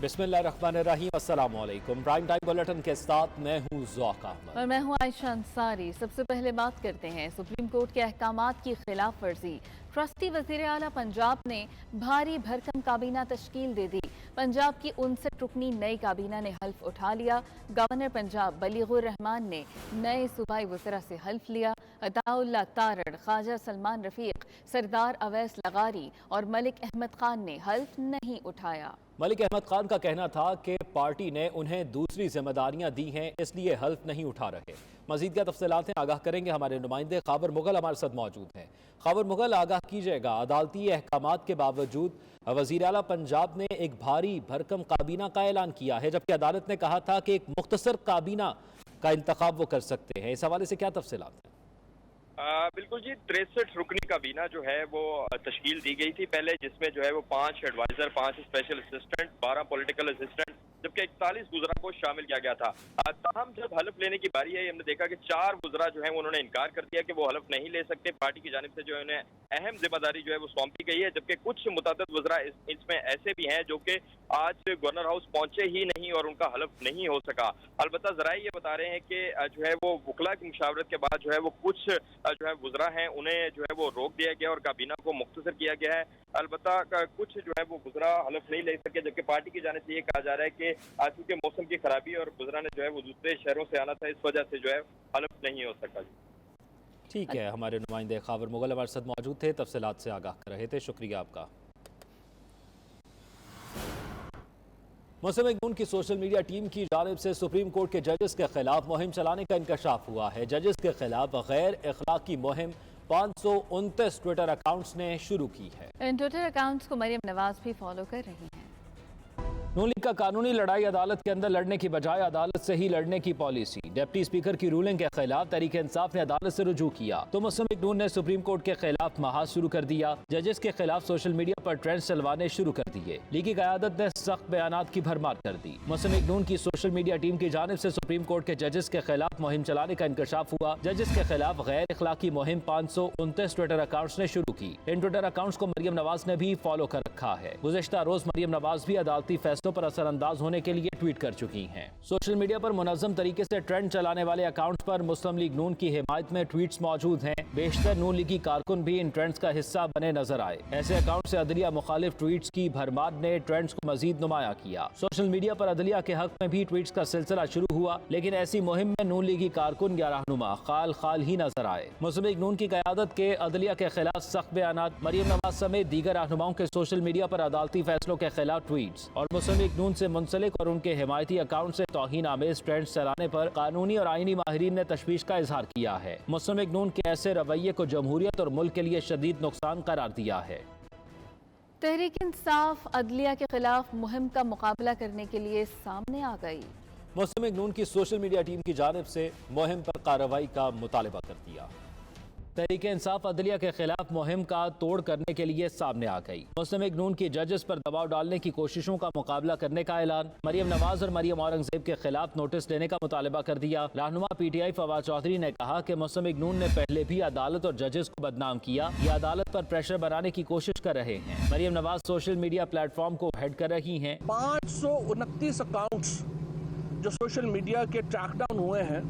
बिस्मिल्लाहिर्रहमानिर्रहीम, अस्सलाम वालेकुम। प्राइम टाइम बुलेटिन के साथ मैं हूँ ज़ौक अहमद और मैं हूँ आयशा अंसारी। सबसे पहले बात करते हैं सुप्रीम कोर्ट के अहकामात की खिलाफ वर्जी। ट्रस्टी वज़ीर आला पंजाब ने भारी भरकम काबीना तश्कील दे दी। पंजाब की 59 रुकनी नई काबीना ने हल्फ उठा लिया। गवर्नर पंजाब बलीगुर रहमान ने नए सूबाई वज़रा से हल्फ लिया। अताउल्लाह तारड़, ख्वाजा सलमान रफीक, सरदार अवैस लगारी और मलिक अहमद खान ने हल्फ नहीं उठाया। मलिक अहमद खान का कहना था कि पार्टी ने उन्हें दूसरी जिम्मेदारियां दी हैं, इसलिए हल्फ नहीं उठा रहे। मजीद क्या तफसीलात हैं आगाह करेंगे हमारे नुमाइंदे खाबर मुगल हमारे साथ मौजूद हैं। खाबर मुगल, आगाह कीजिएगा, अदालती अहकामात के बावजूद वज़ीर आला पंजाब ने एक भारी भरकम काबीना का ऐलान किया है, जबकि अदालत ने कहा था कि एक मुख्तसर काबीना का इंतखाब वो कर सकते हैं। इस हवाले से क्या तफसीलात हैं? बिल्कुल जी, 63 रुकनी काबीना जो है वो तश्कील दी गई थी पहले, जिसमें जो है वो 5 adviser, 5 special assistant, 12 political assistant, जबकि 41 वुज़रा को शामिल किया गया था। ताहम जब हल्फ लेने की बारी आई, हमने देखा कि 4 वुज़रा जो है उन्होंने इनकार कर दिया कि वो हल्फ नहीं ले सकते। पार्टी की जानिब से जो है उन्हें अहम जिम्मेदारी जो है वो सौंपी गई है, जबकि कुछ मुतअद्दिद वुज़रा इसमें ऐसे भी हैं जो कि आज गवर्नर हाउस पहुंचे ही नहीं और उनका हल्फ नहीं हो सका। अलबत्ता ज़राए ये बता रहे हैं कि जो है वो वकला की मुशावरत के बाद जो है वो कुछ जो है वुज़रा हैं उन्हें जो है वो रोक दिया गया और काबीना को मुख्तसर किया गया है। अलबत्ता कुछ जो है वो वुज़रा हल्फ नहीं ले सके, जबकि पार्टी की जानिब से ये कहा जा रहा है कि चूंकि मौसम की खराबी और वुज़रा ने जो है वो दूसरे शहरों से आना था, इस वजह से जो है हल्फ नहीं हो सका। ठीक है, हमारे नुमाइंदे खाबर मुगल हमारे साथ मौजूद थे, तफसीलात से आगाह कर रहे थे, शुक्रिया आपका। मुस्लिम लीग नून की सोशल मीडिया टीम की जानिब से सुप्रीम कोर्ट के जजेस के खिलाफ मुहिम चलाने का इंकशाफ हुआ है। जजेस के खिलाफ गैर अखलाकी मुहिम 529 ट्विटर अकाउंट्स ने शुरू की है। इन ट्विटर अकाउंट्स को मरियम नवाज भी फॉलो कर रही हैं। नून लीग का कानूनी लड़ाई अदालत के अंदर लड़ने की बजाय अदालत से ही लड़ने की पॉलिसी। डिप्टी स्पीकर की रूलिंग के खिलाफ तहरीक इंसाफ ने अदालत से रुजू किया तो मुस्लिम लीग नून ने सुप्रीम कोर्ट के खिलाफ महाज शुरू कर दिया। जजेस के खिलाफ सोशल मीडिया पर ट्रेंड्स चलवाने शुरू कर दिए। लीगी क़यादत ने सख्त बयानात की भरमार कर दी। मुस्लिम लीग नून की सोशल मीडिया टीम की जानिब से सुप्रीम कोर्ट के जजेस के खिलाफ मुहिम चलाने का इंकशाफ हुआ। जजेस के खिलाफ गैर अखलाकी मुहिम 529 ट्विटर अकाउंट्स ने शुरू की। इन ट्विटर अकाउंट्स को मरियम नवाज ने भी फॉलो कर रखा है। गुज़िश्ता रोज मरियम नवाज भी अदालती फैसलों पर असरअंदाज होने के लिए ट्वीट कर चुकी हैं। सोशल मीडिया पर मुनज़्ज़म तरीके से ट्रेंड चलाने वाले अकाउंट्स पर मुस्लिम लीग नून की हिमायत में ट्वीट्स मौजूद हैं। बेशतर नून लीगी कारकुन भी इन ट्रेंड्स का हिस्सा बने नजर आए। ऐसे अकाउंट से अदलिया मुखालिफ ट्वीट्स की भरमार ने ट्रेंड्स को मजीद नुमाया किया। सोशल मीडिया पर अदलिया के हक में भी ट्वीट्स का सिलसिला शुरू हुआ, लेकिन ऐसी मुहिम में नून लीगी कारकुन या रहनुमा खाल खाल ही नजर आए। मुस्लिम लीग नून की क़यादत के अदलिया के खिलाफ सख्त बयानात, मरियम नवाज समेत दीगर रहनुमाओं के सोशल मीडिया पर अदालती फैसलों के खिलाफ ट्वीट्स और मुस्लिम लीग नून से मुंसलिक और उनके हिमायती अकाउंट से तौहीन आमेज ट्रेंड्स चलाने पर कानूनी और आईनी माहिरीन ने तशवीश का इजहार किया है। मुस्लिम लीग नून के ऐसे रवैये को जमहूरियत और मुल्क के लिए शदीद नुकसान करार दिया है। तहरीक इंसाफ अदलिया के खिलाफ मुहिम का मुकाबला करने के लिए सामने आ गई। मुस्लिम लीग नून की सोशल मीडिया टीम की जानिब से मुहिम पर कार्रवाई का मुतालबा कर दिया। तहरीक इंसाफ अदलिया के खिलाफ मुहिम का तोड़ करने के लिए सामने आ गई। मुस्लिम लीग नून की जजेस पर दबाव डालने की कोशिशों का मुकाबला करने का ऐलान। मरियम नवाज और मरियम औरंगजेब के खिलाफ नोटिस देने का मुतालबा कर दिया। रहनुमा PTI फवाद चौधरी ने कहा कि मुस्लिम लीग नून ने पहले भी अदालत और जजेस को बदनाम किया, ये अदालत पर प्रेशर बनाने की कोशिश कर रहे हैं। Maryam Nawaz social media platform को हेड कर रही हैं। 529 अकाउंट्स जो सोशल मीडिया के ट्रैकडाउन हुए हैं,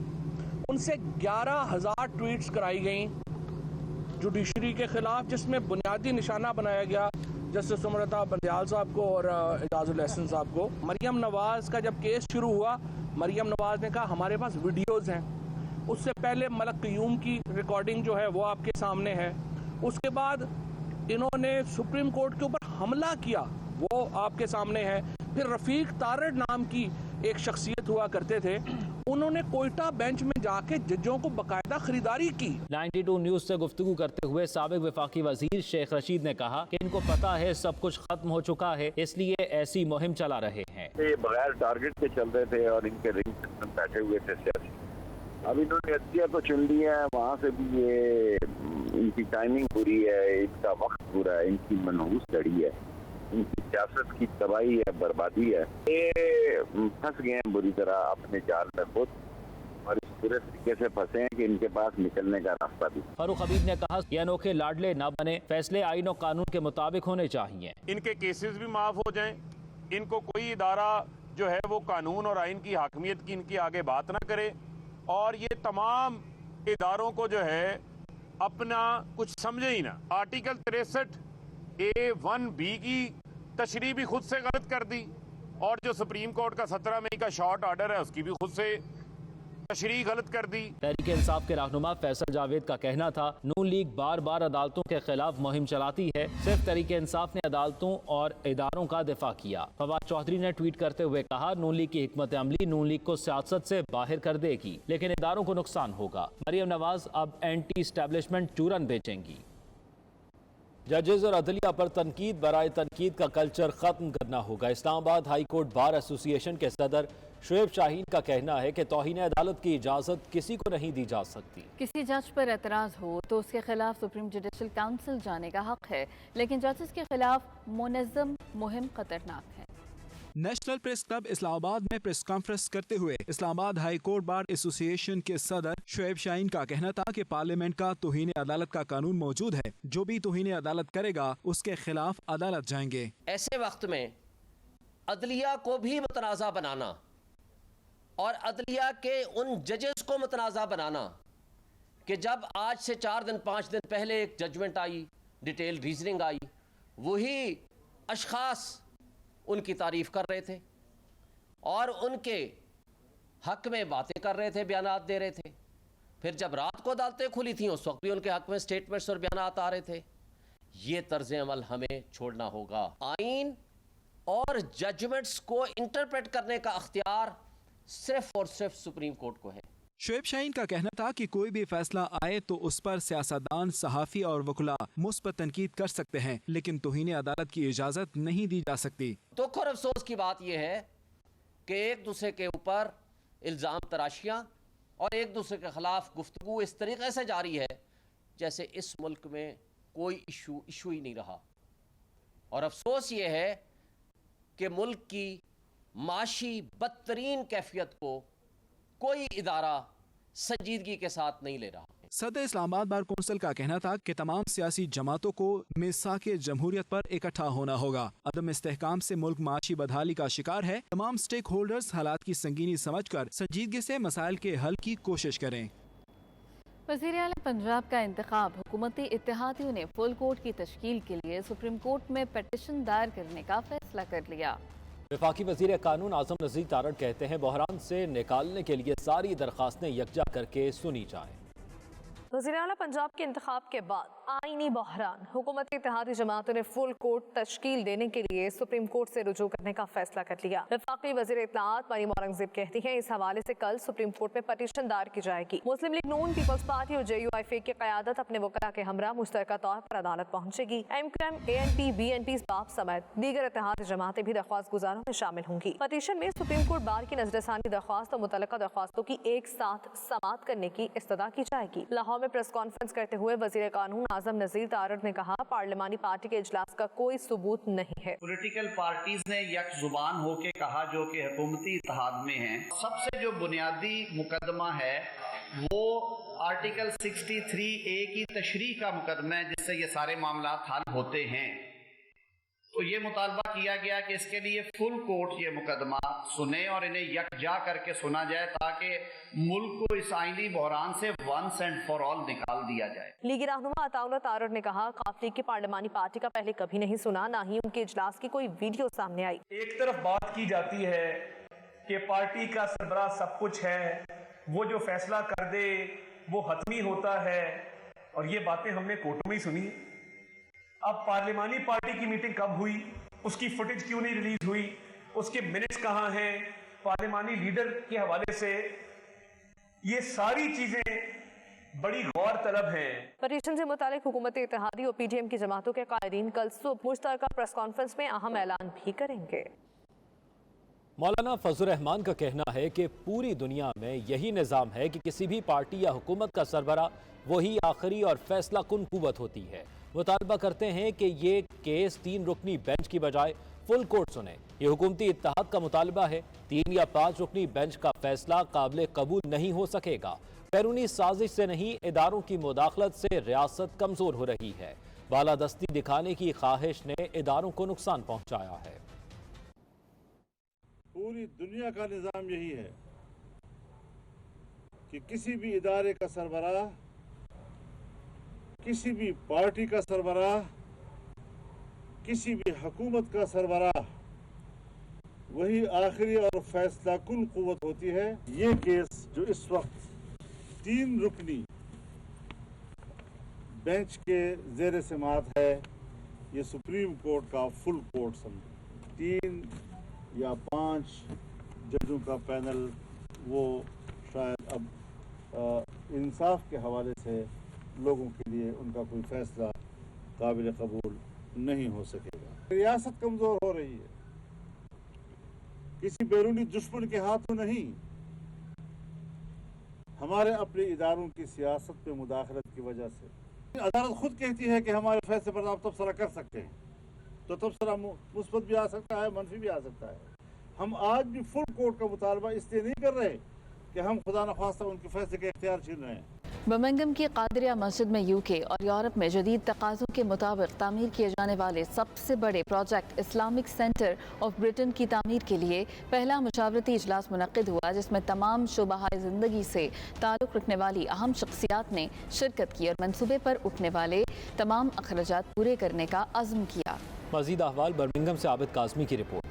उनसे 11,000 ट्वीट्स कराई गई जुडिशरी के खिलाफ, जिसमें बुनियादी निशाना बनाया गया जस्टिस उमरता बंदयाल साहब को और एजाजुल एहसन साहब को। मरियम नवाज का जब केस शुरू हुआ, मरियम नवाज ने कहा हमारे पास वीडियोस हैं। उससे पहले मलक क़यूम की रिकॉर्डिंग जो है वो आपके सामने है। उसके बाद इन्होंने सुप्रीम कोर्ट के ऊपर हमला किया, वो आपके सामने है। फिर रफीक तारड़ नाम की एक शख्सियत हुआ करते थे, उन्होंने कोयटा बेंच में जाके जजों को बकायदा खरीदारी की। 92 न्यूज से गुफ्तगू करते हुए साबिक वफाकी वजीर शेख रशीद ने कहा कि इनको पता है सब कुछ खत्म हो चुका है, इसलिए ऐसी मुहिम चला रहे हैं। ये बगैर टारगेट के चल रहे थे और इनके रिंग सिस्टम बैठे हुए थे सियासी। अब इन्होंने अदलिया को चुन लिया है, वहाँ से भी ये इनकी टाइमिंग पूरी है, इनका वक्त पूरा है, इनकी मनहूस लड़ी है, इनकी सियासत की तबाही है, बर्बादी है। ये फंस गए हैं बुरी तरह अपने जाल में खुद, और इस पूरे तरीके से फंसे हैं कि इनके पास निकलने का रास्ता भी। फारूक हबीब ने कहा ये अनोखे लाडले न बने, फैसले आईन और कानून के मुताबिक होने चाहिए। इनके केसेस भी माफ हो जाएं, ان کو کوئی ادارہ جو ہے وہ قانون اور آئین کی حاکمیت کی ان کی آگے بات نہ کرے، اور یہ تمام اداروں کو جو ہے اپنا کچھ سمجھے ہی نہ۔ آرٹیکل 63A(1)(b) کی تشریح بھی خود سے غلط کر دی، اور جو سپریم کورٹ کا 17 مئی کا شارٹ آرڈر ہے اس کی بھی خود سے تشریح غلط کر دی۔ تحریک انصاف کے رہنما فیصل جاوید کا کہنا تھا نون لیگ بار بار عدالتوں کے خلاف مہم چلاتی ہے، صرف تحریک انصاف نے عدالتوں اور اداروں کا دفاع کیا۔ فواد چودھری نے ٹویٹ کرتے ہوئے کہا نون لیگ کی حکمت عملی نون لیگ کو سیاست سے باہر کر دے گی، لیکن اداروں کو نقصان ہوگا۔ مریم نواز اب اینٹی اسٹیبلشمنٹ چورن بیچیں گی۔ ججز اور عدلیہ پر تنقید برائے تنقید کا کلچر ختم کرنا ہوگا۔ اسلام آباد ہائی کورٹ بار ایسوسی ایشن کے صدر شعیب شاہین کا کہنا ہے کہ توہین عدالت کی اجازت کسی کو نہیں دی جا سکتی۔ کسی جج پر اعتراض ہو تو اس کے خلاف سپریم جوڈیشل کونسل جانے کا حق ہے، لیکن ججز کے خلاف منظم مہم خطرناک ہے۔ نیشنل پریس کلب اسلام آباد میں پریس کانفرنس کرتے ہوئے اسلام آباد ہائی کورٹ بار ایسوسی ایشن کے صدر شعیب شاہین کا کہنا تھا کہ پارلیمنٹ کا توہین عدالت کا قانون موجود ہے، جو بھی توہین عدالت کرے گا اس کے خلاف عدالت جائیں گے۔ ایسے وقت میں عدلیہ کو بھی متنازع بنانا اور عدلیہ کے ان ججز کو متنازع بنانا کہ جب آج سے 4 دن 5 دن پہلے ایک ججمنٹ آئی، ڈیٹیل ریزننگ آئی، وہی اشخاص ان کی تعریف کر رہے تھے اور ان کے حق میں باتیں کر رہے تھے، بیانات دے رہے تھے۔ پھر جب رات کو عدالتیں کھلی تھیں اس وقت بھی ان کے حق میں سٹیٹمنٹس اور بیانات آ رہے تھے۔ یہ طرز عمل ہمیں چھوڑنا ہوگا۔ آئین اور ججمنٹس کو انٹرپریٹ کرنے کا اختیار صرف اور صرف سپریم کورٹ کو ہے۔ شعیب شاہین کا کہنا تھا کہ کوئی بھی فیصلہ آئے تو اس پر سیاستدان، صحافی اور وکلاء مثبت تنقید کر سکتے ہیں، لیکن توہین عدالت کی اجازت نہیں دی جا سکتی۔ دکھ اور افسوس کی بات یہ ہے کہ ایک دوسرے کے اوپر الزام تراشیاں اور ایک دوسرے کے خلاف گفتگو اس طریقے سے جاری ہے جیسے اس ملک میں کوئی ایشو ہی نہیں رہا۔ اور افسوس یہ ہے کہ ملک کی معاشی بدترین کیفیت کو کوئی ادارہ سنجیدگی کے ساتھ نہیں لے رہا۔ صدر اسلام آباد بار کونسل کا کہنا تھا کہ تمام سیاسی جماعتوں کو میثاق جمہوریت پر اکٹھا ہونا ہوگا۔ عدم استحکام سے ملک معاشی بدحالی کا شکار ہے۔ تمام سٹیک ہولڈرز حالات کی سنگینی سمجھ کر سنجیدگی سے مسائل کے حل کی کوشش کریں۔ وزیر اعلیٰ پنجاب کا انتخاب، حکومتی اتحادیوں نے فل کورٹ کی تشکیل کے لیے سپریم کورٹ میں پٹیشن دائر کرنے کا فیصلہ کر لیا۔ وفاقی وزیر قانون اعظم نذیر تارڑ کہتے ہیں بحران سے نکالنے کے لیے ساری درخواستیں یکجا کر کے سنی جائیں۔ وزیر اعلیٰ پنجاب کے انتخاب کے بعد آئینی بحران، حکومت اتحادی جماعتوں نے فل کورٹ تشکیل دینے کے لیے سپریم کورٹ سے رجوع کرنے کا فیصلہ کر لیا۔ وفاقی وزیر اطلاعات مریم اورنگزیب کہتی ہیں اس حوالے سے کل سپریم کورٹ میں پٹیشن دائر کی جائے گی۔ مسلم لیگ نون، پیپلز پارٹی اور JUIF کی قیادت اپنے وکلاء کے ہمراہ مشترکہ طور پر عدالت پہنچے گی۔ MQM، ANP، BNP، باپ سمیت دیگر اتحادی جماعتیں بھی درخواست گزاروں میں شامل ہوں گی۔ پٹیشن میں سپریم کورٹ بار کی نظر ثانی درخواست اور متعلقہ درخواستوں کی ایک ساتھ سماعت کرنے کی استدعا کی جائے گی۔ لاہور میں پریس کانفرنس کرتے ہوئے وزیر قانون اعظم نذیر تارڑ نے کہا پارلیمانی پارٹی کے اجلاس کا کوئی ثبوت نہیں ہے۔ پولیٹیکل پارٹیز نے یک زبان ہو کے کہا جو کہ حکومتی اتحاد میں ہیں، سب سے جو بنیادی مقدمہ ہے وہ آرٹیکل 63A کی تشریح کا مقدمہ ہے جس سے یہ سارے معاملات حل ہوتے ہیں۔ تو یہ مطالبہ کیا گیا کہ اس کے لیے فل کورٹ یہ مقدمہ سنے اور انہیں یکجا کر کے سنا جائے تاکہ ملک کو اس آئینی بحران سے ونس اینڈ فار آل نکال دیا جائے۔ لیگی رہنما عطاء اللہ تارڑ نے کہا قاف لیگ کی پارلیمانی پارٹی کا پہلے کبھی نہیں سنا، نہ ہی ان کے اجلاس کی کوئی ویڈیو سامنے آئی۔ ایک طرف بات کی جاتی ہے کہ پارٹی کا سربراہ سب کچھ ہے، وہ جو فیصلہ کر دے وہ حتمی ہوتا ہے، اور یہ باتیں ہم نے کورٹوں میں ہی سنی۔ اب پارلیمانی پارٹی کی میٹنگ کب ہوئی، اس کی فوٹیج کیوں نہیں ریلیز ہوئی، اس کے منٹس کہاں ہیں، پارلیمانی لیڈر کے حوالے سے یہ ساری چیزیں بڑی غور طلب ہیں۔ پٹیشن سے متعلق حکومت اتحادی اور PDM کی جماعتوں کے قائدین کل صبح مشترکہ پریس کانفرنس میں اہم اعلان بھی کریں گے۔ مولانا فضل الرحمان کا کہنا ہے کہ پوری دنیا میں یہی نظام ہے کہ کسی بھی پارٹی یا حکومت کا سربراہ وہی آخری اور فیصلہ کن قوت ہوتی ہے۔ مطالبہ کرتے ہیں کہ یہ کیس 3 رکنی بینچ کی بجائے فل کورٹ سنے۔ یہ حکومتی اتحاد کا مطالبہ ہے۔ 3 یا 5 رکنی بینچ کا فیصلہ قابل قبول نہیں ہو سکے گا۔ بیرونی سازش سے نہیں، اداروں کی مداخلت سے ریاست کمزور ہو رہی ہے۔ بالادستی دکھانے کی خواہش نے اداروں کو نقصان پہنچایا ہے۔ पूरी दुनिया का निज़ाम यही है कि किसी भी इदारे का सरबराह, किसी भी पार्टी का सरबराह, किसी भी हुकूमत का सरबराह वही आखिरी और फैसला कुन कुव्वत होती है। ये केस जो इस वक्त 3 रुकनी बेंच के ज़ेर समाअत है, ये सुप्रीम कोर्ट का फुल कोर्ट समझो। 3 या 5 जजों का पैनल वो शायद अब इंसाफ के हवाले से लोगों के लिए उनका कोई फैसला काबिल कबूल नहीं हो सकेगा। रियासत कमज़ोर हो रही है, किसी बैरूनी दुश्मन के हाथों नहीं, हमारे अपने इदारों की सियासत में मुदाखलत की वजह से। अदालत खुद कहती है कि हमारे फैसले पर आप तबसरा कर सकते हैं, तो तबसरा मुस्बत भी आ सकता है, मनफी भी आ सकता है। हम आज भी फुल कोर्ट का मुतालबा इसलिए नहीं कर रहे कि हम खुदा न खास्ता उनके फैसले के इख्तियार छीन रहे हैं। बर्मिंघम की कादरिया मस्जिद में यूके और यूरोप में जदीद तकाज़ों के मुताबिक तामीर किए जाने वाले सबसे बड़े project Islamic centre of Britain की तामीर के लिए पहला मुशावरती इजलास मुनक्किद हुआ, जिसमें तमाम शुबहाए ज़िंदगी से ताल्लुक़ रखने वाली अहम शख्सियात ने शिरकत की और मंसूबे पर उठने वाले तमाम अखराजात पूरे करने का अज़्म किया। मज़ीद अहवाल बर्मिंघम से आबिद काज़मी की रिपोर्ट।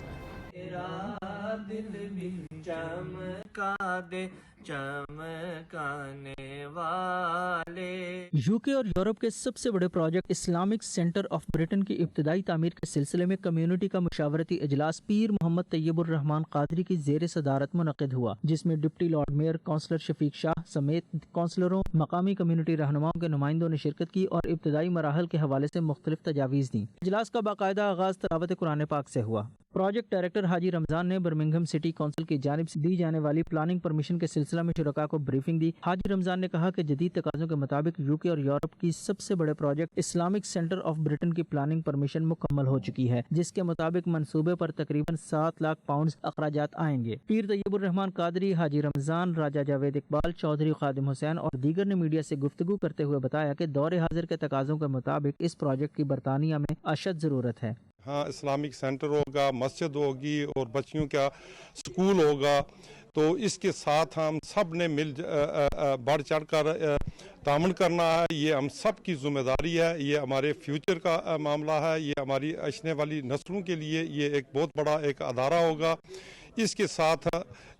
यूके और यूरोप के सबसे बड़े project Islamic centre of Britain की इब्तदाई तामीर के सिलसिले में कम्युनिटी का मुशावरती इजलास पीर मोहम्मद तैयबुर रहमान कादरी की ज़ेर सदारत मुनक़िद हुआ, जिसमें deputy lord mayor councillor Shafiq Shah समेत काउंसलरों, मकामी कम्युनिटी रहनुमाओं के नुमाइंदों ने शिरकत की और इब्तदाई मराहल के हवाले से मुख्तलिफ तजावीज़ दी। इजलास का बाकायदा आगाज़ तिलावत कुरान पाक से हुआ। प्रोजेक्ट डायरेक्टर हाजी रमजान ने बर्मिंघम सिटी काउंसिल की जानिब से दी जाने वाली प्लानिंग परमिशन के सिलसिला में शुरका को ब्रीफिंग दी। हाजी रमजान ने कहा कि जदीद तकाज़ों के मुताबिक यूके और यूरोप की सबसे बड़े project Islamic centre of Britain की प्लानिंग परमिशन मुकम्मल हो चुकी है, जिसके मुताबिक मंसूबे पर तकरीबन 7 लाख पाउंड अखराजात आएंगे। पीर तैयबुर रहमान कादरी, हाजी रमजान, राजा जावेद इकबाल, चौधरी खादिम हुसैन और दीगर ने मीडिया से गुफ्तगू करते हुए बताया कि दौरे हाजिर के तकाज़ों के मुताबिक इस प्रोजेक्ट की बरतानिया में अशद ज़रूरत है। हाँ, इस्लामिक सेंटर होगा, मस्जिद होगी और बच्चियों का स्कूल होगा, तो इसके साथ हम सब ने बढ़ चढ़ कर तामन करना है। ये हम सब की जिम्मेदारी है, ये हमारे फ्यूचर का मामला है, ये हमारी आने वाली नस्लों के लिए ये एक बहुत बड़ा एक अदारा होगा। इसके साथ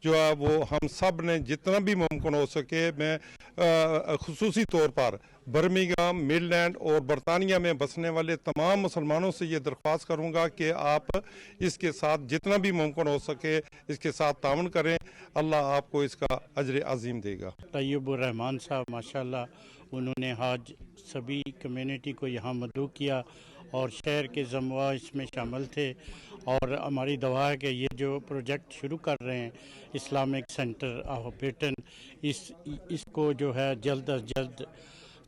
जो है वो हम सब ने जितना भी मुमकिन हो सके, मैं खुसूसी तौर पर बर्मिंघम, मिडलैंड और बरतानिया में बसने वाले तमाम मुसलमानों से ये दरख्वास्त करूँगा कि आप इसके साथ जितना भी मुमकिन हो सके इसके साथ ताउन करें। अल्लाह आपको इसका अजर अजीम देगा। तैयबुर रहमान साहब माशाल्लाह उन्होंने आज सभी कम्युनिटी को यहाँ मदऊ किया और शहर के ज़मवा इसमें शामिल थे, और हमारी दुआ है कि ये जो प्रोजेक्ट शुरू कर रहे हैं इस्लामिक सेंटर ऑफ ब्रिटेन, इसको जो है जल्द अज जल्द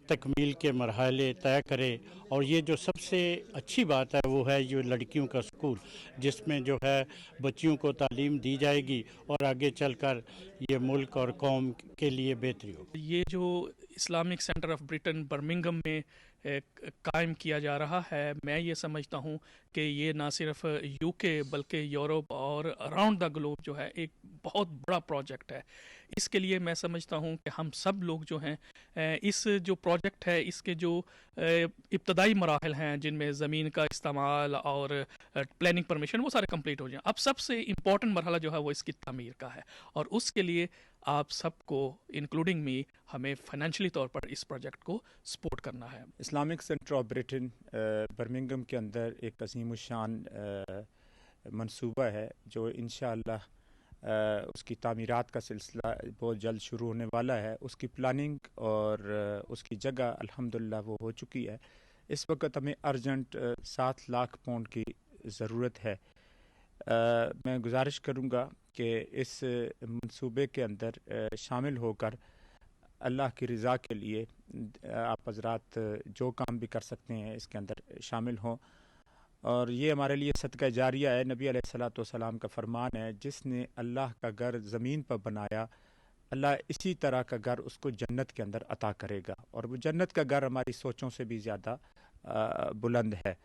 तकमील के मरहले तय करे। और ये जो सबसे अच्छी बात है वो है ये लड़कियों का स्कूल, जिसमें जो है बच्चियों को तालीम दी जाएगी और आगे चलकर ये मुल्क और कौम के लिए बेहतरी होगी। ये जो Islamic centre of Britain Birmingham में कायम किया जा रहा है, मैं ये समझता हूँ कि ये ना सिर्फ यूके बल्कि यूरोप और अराउंड द ग्लोब जो है एक बहुत बड़ा प्रोजेक्ट है। इसके लिए मैं समझता हूँ कि हम सब लोग जो हैं इस जो प्रोजेक्ट है इसके जो इब्तदाई मराहल हैं जिनमें ज़मीन का इस्तेमाल और प्लानिंग परमिशन वो सारे कंप्लीट हो जाएं। अब सबसे इम्पॉर्टेंट मरहला जो है वो इसकी तामीर का है, और उसके लिए आप सबको इंक्लूडिंग मी हमें फाइनेंशियली तौर पर इस प्रोजेक्ट को सपोर्ट करना है। Islamic centre of Britain Birmingham के अंदर एक अजीम शान मंसूबा है जो इंशाअल्लाह उसकी तामीरात का सिलसिला बहुत जल्द शुरू होने वाला है। उसकी प्लानिंग और उसकी जगह अल्हम्दुलिल्लाह वो हो चुकी है। इस वक्त हमें अर्जेंट 7 लाख पाउंड की ज़रूरत है। मैं गुजारिश करूँगा कि इस मंसूबे के अंदर शामिल होकर अल्लाह की रज़ा के लिए आप हज़रात जो काम भी कर सकते हैं इसके अंदर शामिल हों, और ये हमारे लिए सदका जारिया है। नबी अलैहिस्सलातु वस्सलाम का फरमान है, जिसने अल्लाह का घर ज़मीन पर बनाया अल्लाह इसी तरह का घर उसको जन्नत के अंदर अता करेगा, और वो जन्नत का घर हमारी सोचों से भी ज़्यादा बुलंद है।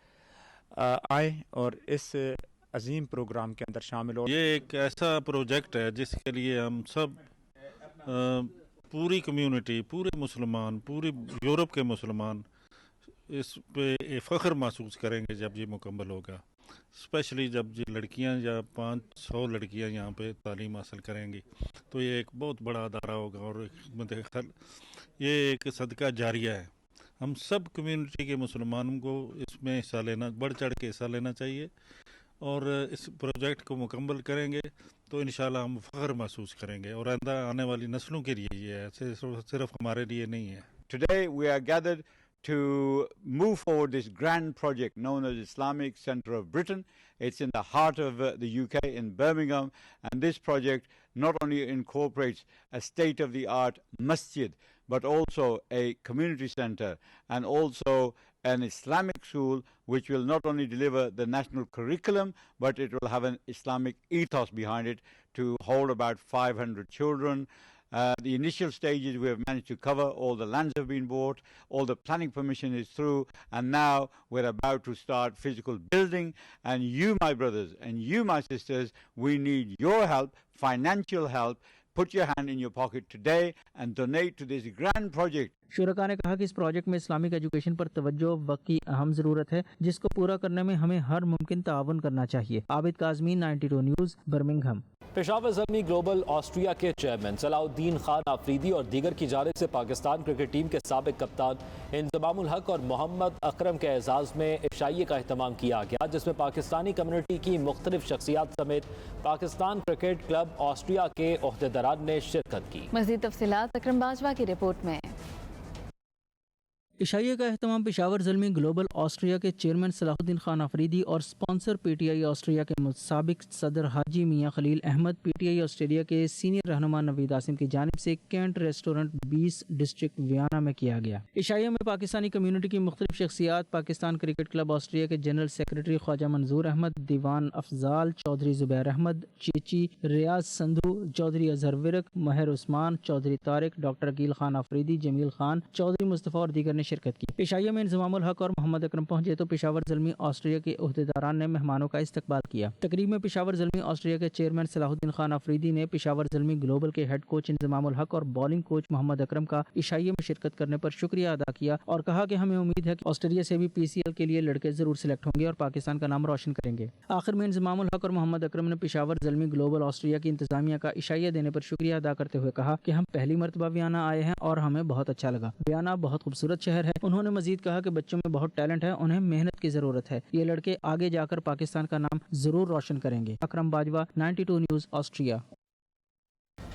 आए और इस عظیم پروگرام کے اندر شامل ہو. یہ ایک ایسا پروجیکٹ ہے جس کے لیے ہم سب پوری کمیونٹی، پورے مسلمان، پوری یورپ کے مسلمان اس پہ فخر محسوس کریں گے جب یہ مکمل ہوگا، اسپیشلی جب یہ لڑکیاں یا 500 لڑکیاں یہاں پہ تعلیم حاصل کریں گی تو یہ ایک بہت بڑا ادارہ ہوگا اور یہ ایک صدقہ جاریہ ہے. ہم سب کمیونٹی کے مسلمانوں کو اس میں حصہ لینا، بڑھ چڑھ کے حصہ لینا چاہیے اور اس پروجیکٹ کو مکمل کریں گے تو انشاءاللہ ہم فخر محسوس کریں گے اور آئندہ آنے والی نسلوں کے لیے یہ ہے، صرف ہمارے لیے نہیں ہے. Today we are gathered to move forward this grand project known as Islamic Centre of Britain. It's in the heart of the UK in Birmingham, and this project not only incorporates a state-of-the-art masjid but also a community centre and also an Islamic school which will not only deliver the national curriculum but it will have an Islamic ethos behind it to hold about 500 children. The initial stages we have managed to cover, all the lands have been bought, all the planning permission is through, and now we're about to start physical building. And you, my brothers, and you, my sisters, we need your help, financial help. Put your hand in your pocket today and donate to this grand project. شرکا نے کہا کہ اس project میں Islamic education پر توجہ وقت کی اہم ضرورت ہے جس کو پورا کرنے میں ہمیں ہر ممکن تعاون کرنا چاہیے. Abid Kazmi, 92 News, Birmingham. Peshawar Zalmi Global Austria کے چیئرمین صلاح الدین خان آفریدی اور دیگر کی جانب سے پاکستان کرکٹ ٹیم کے سابق کپتان انضمام الحق اور محمد اکرم کے اعزاز میں عشائیے کا اہتمام کیا گیا جس میں پاکستانی کمیونٹی کی مختلف شخصیات سمیت پاکستان کرکٹ کلب آسٹریا کے عہدیداران نے شرکت کی. مزید تفصیلات اکرم باجوہ کی رپورٹ میں. عشائیہ کا اہتمام پشاور زلمی گلوبل آسٹریا کے چیئرمین صلاح الدین خان آفریدی اور سپانسر پی ٹی آئی آسٹریا کے سابق صدر حاجی میاں خلیل احمد، پی ٹی آئی آسٹریلیا کے سینئر رہنما نوید عاصم کی جانب سے کینٹ ریسٹورنٹ 20 ڈسٹرکٹ ویانا میں کیا گیا. عشائیہ میں پاکستانی کمیونٹی کی مختلف شخصیات، پاکستان کرکٹ کلب آسٹریا کے جنرل سیکرٹری خواجہ منظور احمد، دیوان افضال چودھری زبیر احمد، چیچی ریاض سندھو، چودھری اظہر ورق، مہر عثمان، چودھری طارق، ڈاکٹر عقیل خان آفریدی، جمیل خان، چودھری مصطفیٰ اور دیگر نے شرکت کی. عشائیہ میں انضمام الحق اور محمد اکرم پہنچے تو پشاور زلمی آسٹریا کے عہدیداران نے مہمانوں کا استقبال کیا. تقریب میں پشاور زلمی آسٹریا کے چیئرمین صلاح الدین خان آفریدی نے پشاور زلمی گلوبل کے ہیڈ کوچ انضمام الحق اور بالنگ کوچ محمد اکرم کا عشائیہ میں شرکت کرنے پر شکریہ ادا کیا اور کہا کہ ہمیں امید ہے کہ آسٹریلیا سے بھی پی سی ایل کے لیے لڑکے ضرور سلیکٹ ہوں گے اور پاکستان کا نام روشن کریں گے. آخر میں انضمام الحق اور محمد اکرم نے پشاور زلمی گلوبل آسٹریا کی انتظامیہ کا عشائیہ دینے پر شکریہ ادا کرتے ہوئے کہا کہ ہم پہلی مرتبہ ویانا آئے ہیں اور ہمیں بہت اچھا لگا. ویانا بہت خوبصورت شہر ہے. انہوں نے مزید کہا کہ بچوں میں بہت ٹیلنٹ ہے، انہیں محنت کی ضرورت ہے. یہ لڑکے آگے جا کر پاکستان کا نام ضرور روشن کریں گے. اکرم باجوہ، 92 نیوز، آسٹریا.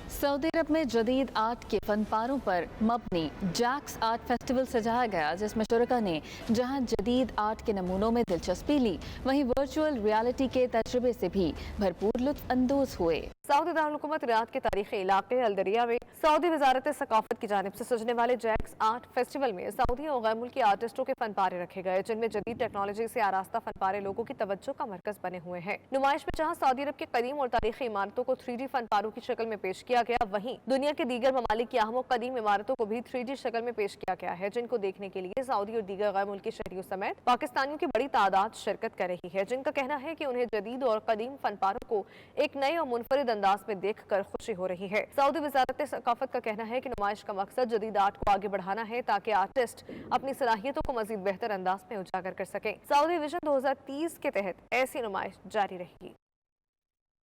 سعودی عرب میں جدید آرٹ کے فن پاروں پر مبنی جیکس آرٹ فیسٹیول سجایا گیا جس میں شرکا نے جہاں جدید آرٹ کے نمونوں میں دلچسپی لی وہیں ورچوئل ریالٹی کے تجربے سے بھی بھرپور لطف اندوز ہوئے. سعودی دارالحکومت ریاض کے تاریخی علاقے الدریا میں سعودی وزارت ثقافت کی جانب سے سجنے والے جیکس آرٹ فیسٹیول میں سعودی اور غیر ملکی آرٹسٹوں کے فن پارے رکھے گئے جن میں جدید ٹیکنالوجی سے آراستہ فن پارے لوگوں کی توجہ کا مرکز بنے ہوئے ہیں. نمائش میں جہاں سعودی عرب کے قدیم اور تاریخی عمارتوں کو 3D فن پاروں کی شکل میں پیش کیا گیا وہیں دنیا کے دیگر ممالک کی اہم و قدیم عمارتوں کو بھی 3D شکل میں پیش کیا گیا ہے جن کو دیکھنے کے لیے سعودی اور دیگر غیر ملکی شہریوں سمیت پاکستانیوں کی بڑی تعداد شرکت کر رہی ہے جن کا کہنا ہے کہ انہیں جدید اور قدیم فن پاروں کو ایک نئے اور منفرد انداز میں دیکھ کر خوشی ہو رہی ہے. سعودی وزارت ثقافت کا کہنا ہے کہ نمائش کا مقصد جدید آرٹ کو آگے بڑھانا ہے تاکہ آرٹسٹ اپنی صلاحیتوں کو مزید بہتر انداز میں اجاگر کر سکیں. سعودی ویژن 2030 کے تحت ایسی نمائش جاری رہے گی.